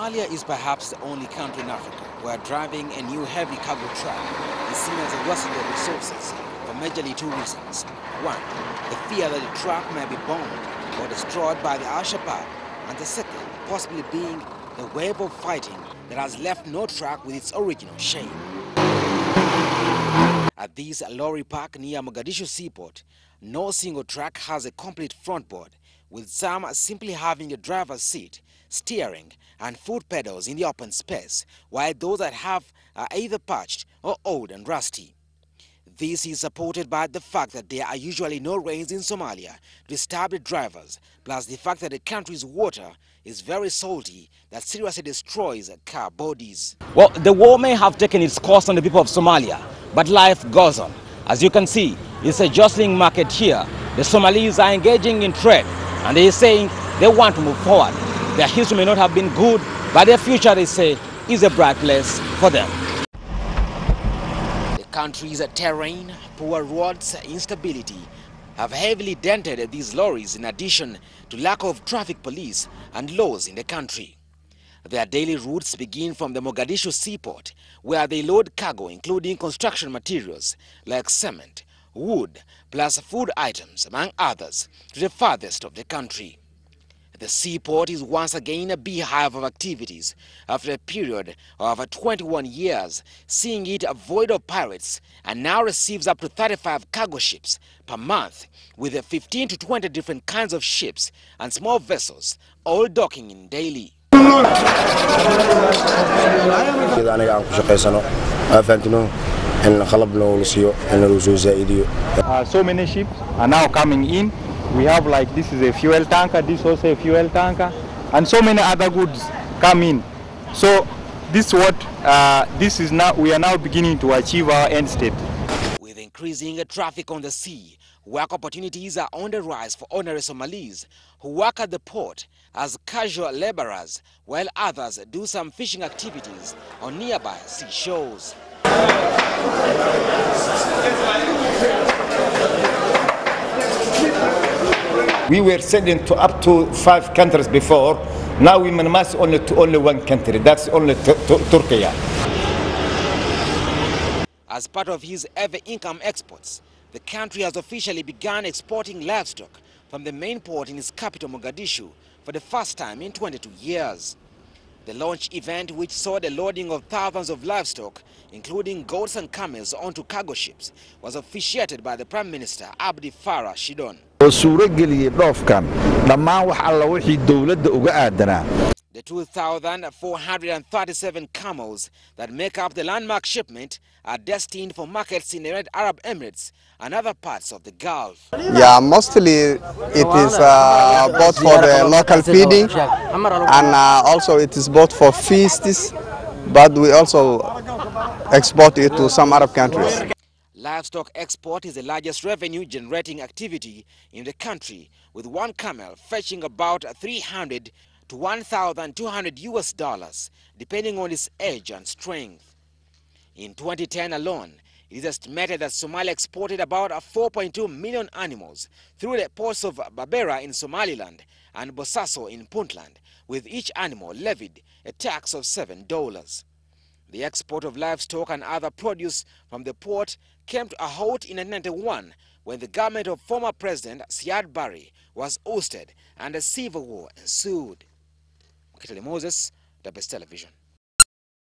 Somalia is perhaps the only country in Africa where driving a new heavy cargo truck is seen as a waste of resources for majorly two reasons. One, the fear that the truck may be bombed or destroyed by the Al-Shabaab, and the second possibly being the wave of fighting that has left no truck with its original shape. At this lorry park near Mogadishu seaport, no single truck has a complete front board, with some simply having a driver's seat, steering and foot pedals in the open space, while those that have are either patched or old and rusty. This is supported by the fact that there are usually no rains in Somalia to disturb the drivers, plus the fact that the country's water is very salty that seriously destroys car bodies. Well, the war may have taken its course on the people of Somalia, but life goes on. As you can see, it's a jostling market here. The Somalis are engaging in trade, and they are saying they want to move forward. Their history may not have been good, but their future, they say, is a bright place for them. The country's terrain, poor roads, instability have heavily dented these lorries, in addition to lack of traffic police and laws in the country. Their daily routes begin from the Mogadishu seaport, where they load cargo including construction materials like cement, wood, plus food items, among others, to the farthest of the country. The seaport is once again a beehive of activities after a period of 21 years, seeing it void of pirates, and now receives up to 35 cargo ships per month, with 15 to 20 different kinds of ships and small vessels, all docking in daily. So many ships are now coming in. We have, like, this is a fuel tanker, this is also a fuel tanker, and so many other goods come in. So this is now, we are now beginning to achieve our end state. With increasing traffic on the sea, work opportunities are on the rise for ordinary Somalis who work at the port as casual laborers, while others do some fishing activities on nearby seashores. We were selling to up to 5 countries before. Now we minimize only to only one country. That's only Turkey. As part of his heavy income exports, the country has officially begun exporting livestock from the main port in its capital Mogadishu for the first time in 22 years. The launch event, which saw the loading of thousands of livestock, including goats and camels, onto cargo ships, was officiated by the Prime Minister Abdi Farah Shidon. The 2,437 camels that make up the landmark shipment are destined for markets in the United Arab Emirates and other parts of the Gulf. Yeah, mostly it is bought for the local feeding, and also it is bought for feasts, but we also export it to some Arab countries. Livestock export is the largest revenue-generating activity in the country, with one camel fetching about 300 to 1,200 US, depending on its age and strength. In 2010 alone, it is estimated that Somalia exported about 4.2 million animals through the ports of Berbera in Somaliland and Bosaso in Puntland, with each animal levied a tax of $7. The export of livestock and other produce from the port came to a halt in 1991 when the government of former President Siad Barre was ousted and a civil war ensued. Moses, the Best Television.